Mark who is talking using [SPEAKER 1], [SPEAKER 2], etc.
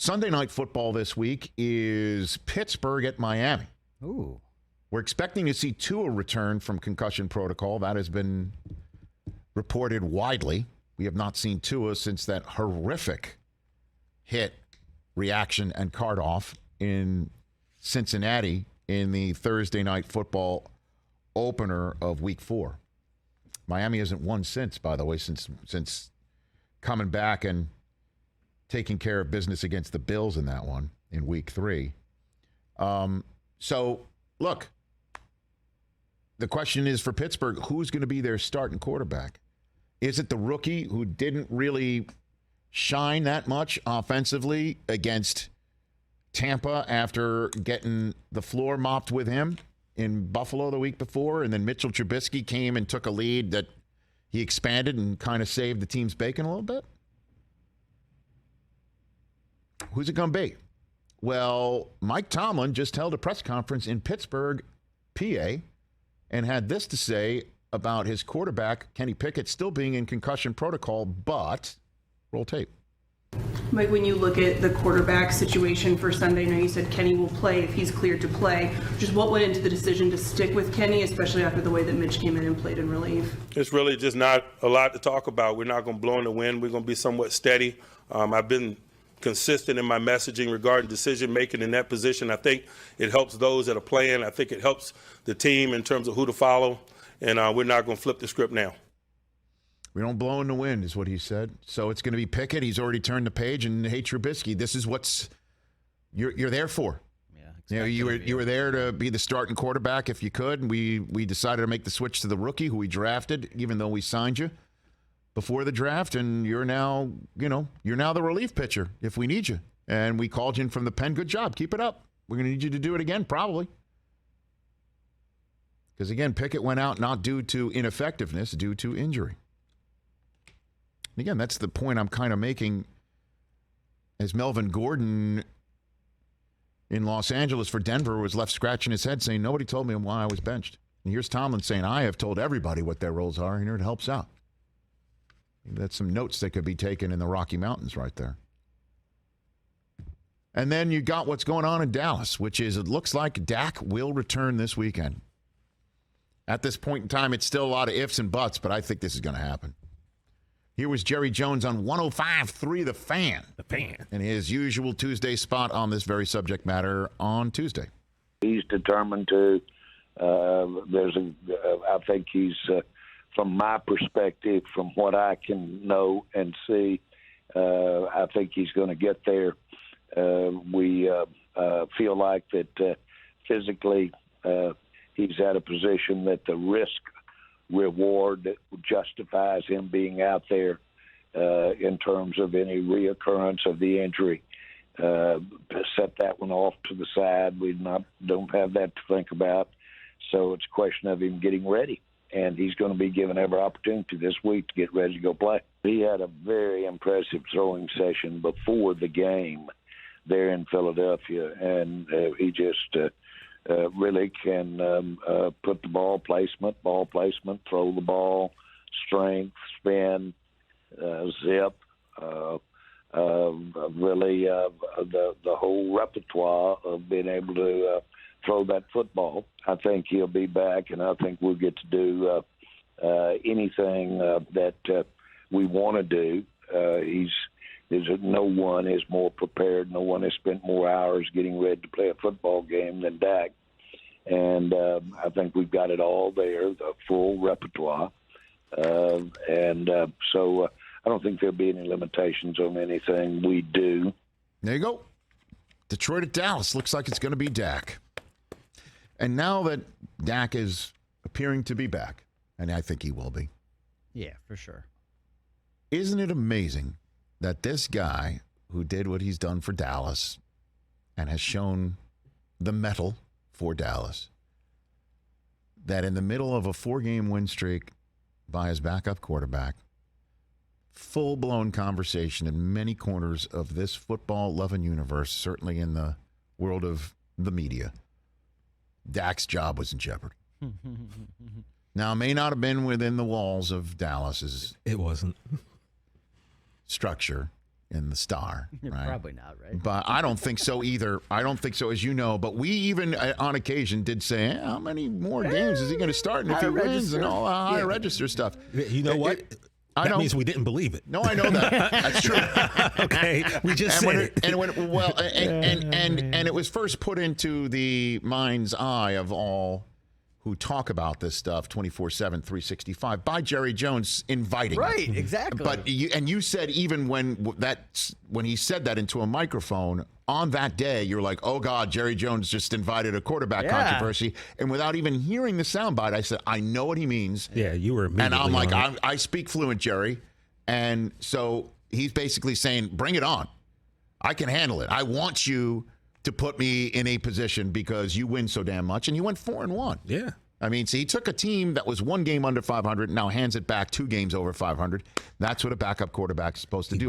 [SPEAKER 1] Sunday night football this week is Pittsburgh at Miami.
[SPEAKER 2] Ooh.
[SPEAKER 1] We're expecting to see Tua return from concussion protocol. That has been reported widely. We have not seen Tua since that horrific hit, reaction, and card off in Cincinnati in the Thursday night football opener of Week 4. Miami hasn't won since, by the way, since coming back and taking care of business against the Bills in that one in Week 3. So, look, the question is for Pittsburgh, who's going to be their starting quarterback? Is it the rookie who didn't really shine that much offensively against Tampa after getting the floor mopped with him in Buffalo the week before, and then Mitchell Trubisky came and took a lead that he expanded and kind of saved the team's bacon a little bit? Who's it going to be? Well, Mike Tomlin just held a press conference in Pittsburgh, PA, and had this to say about his quarterback, Kenny Pickett, still being in concussion protocol, but roll tape.
[SPEAKER 3] Mike, when you look at the quarterback situation for Sunday, I know you said Kenny will play if he's cleared to play. Just what went into the decision to stick with Kenny, especially after the way that Mitch came in and played in relief?
[SPEAKER 4] It's really just not a lot to talk about. We're not going to blow in the wind. We're going to be somewhat steady. I've been consistent in my messaging regarding decision-making in that position. I think it helps those that are playing. I think it helps the team in terms of who to follow, and we're not going to flip the script now.
[SPEAKER 1] We don't blow in the wind is what he said. So it's going to be Pickett. He's already turned the page, and hey, Trubisky, this is what you're there for. Yeah, you were there to be the starting quarterback if you could, and we decided to make the switch to the rookie who we drafted, even though we signed you before the draft, and you're now the relief pitcher if we need you. And we called you in from the pen. Good job. Keep it up. We're going to need you to do it again, probably. Because, again, Pickett went out not due to ineffectiveness, due to injury. And again, that's the point I'm kind of making as Melvin Gordon in Los Angeles for Denver was left scratching his head saying, nobody told me why I was benched. And here's Tomlin saying, I have told everybody what their roles are, and here it helps out. That's some notes that could be taken in the Rocky Mountains right there. And then you got what's going on in Dallas, which is it looks like Dak will return this weekend. At this point in time, it's still a lot of ifs and buts, but I think this is going to happen. Here was Jerry Jones on 105.3 The Fan.
[SPEAKER 2] The Fan.
[SPEAKER 1] And his usual Tuesday spot on this very subject matter on Tuesday.
[SPEAKER 5] He's determined to. I think he's, from my perspective, from what I can know and see, I think he's going to get there. We feel like that physically he's at a position that the risk-reward that justifies him being out there in terms of any reoccurrence of the injury. Set that one off to the side. We don't have that to think about. So it's a question of him getting ready. And he's going to be given every opportunity this week to get ready to go play. He had a very impressive throwing session before the game there in Philadelphia, and he just really can put the ball placement, throw the ball, strength, spin, zip, really the whole repertoire of being able to throw that football. I think he'll be back, and I think we'll get to do anything that we want to do. No one is more prepared. No one has spent more hours getting ready to play a football game than Dak. And I think we've got it all there, the full repertoire. So I don't think there'll be any limitations on anything we do.
[SPEAKER 1] There you go. Detroit at Dallas. Looks like it's going to be Dak. And now that Dak is appearing to be back, and I think he will be.
[SPEAKER 2] Yeah, for sure.
[SPEAKER 1] Isn't it amazing that this guy who did what he's done for Dallas and has shown the mettle for Dallas, that in the middle of a 4-game win streak by his backup quarterback, full-blown conversation in many corners of this football-loving universe, certainly in the world of the media, Dak's job was in jeopardy. Now, it may not have been within the walls of Dallas's
[SPEAKER 6] It wasn't.
[SPEAKER 1] structure in the Star. Right?
[SPEAKER 2] Probably not, right?
[SPEAKER 1] But I don't think so either. I don't think so, as you know. But we even, on occasion, did say, how many more games is he going to start? And if he wins and all the higher register stuff.
[SPEAKER 6] You know what? That means we didn't believe it.
[SPEAKER 1] No, I know that. That's true.
[SPEAKER 6] Okay, we just said it.
[SPEAKER 1] And it was first put into the mind's eye of all who talk about this stuff 24/7, 365 by Jerry Jones inviting.
[SPEAKER 2] Right,
[SPEAKER 1] it.
[SPEAKER 2] exactly.
[SPEAKER 1] But you said even when he said that into a microphone on that day, you're like, oh God, Jerry Jones just invited a quarterback controversy, and without even hearing the soundbite, I said, I know what he means.
[SPEAKER 6] Yeah, you were immediately.
[SPEAKER 1] And I'm like, I speak fluent, Jerry, and so he's basically saying, bring it on. I can handle it. I want you to put me in a position because you win so damn much, and you went 4-1.
[SPEAKER 6] Yeah.
[SPEAKER 1] I mean, so he took a team that was one game under 500, now hands it back 2 games over 500. That's what a backup quarterback is supposed to do.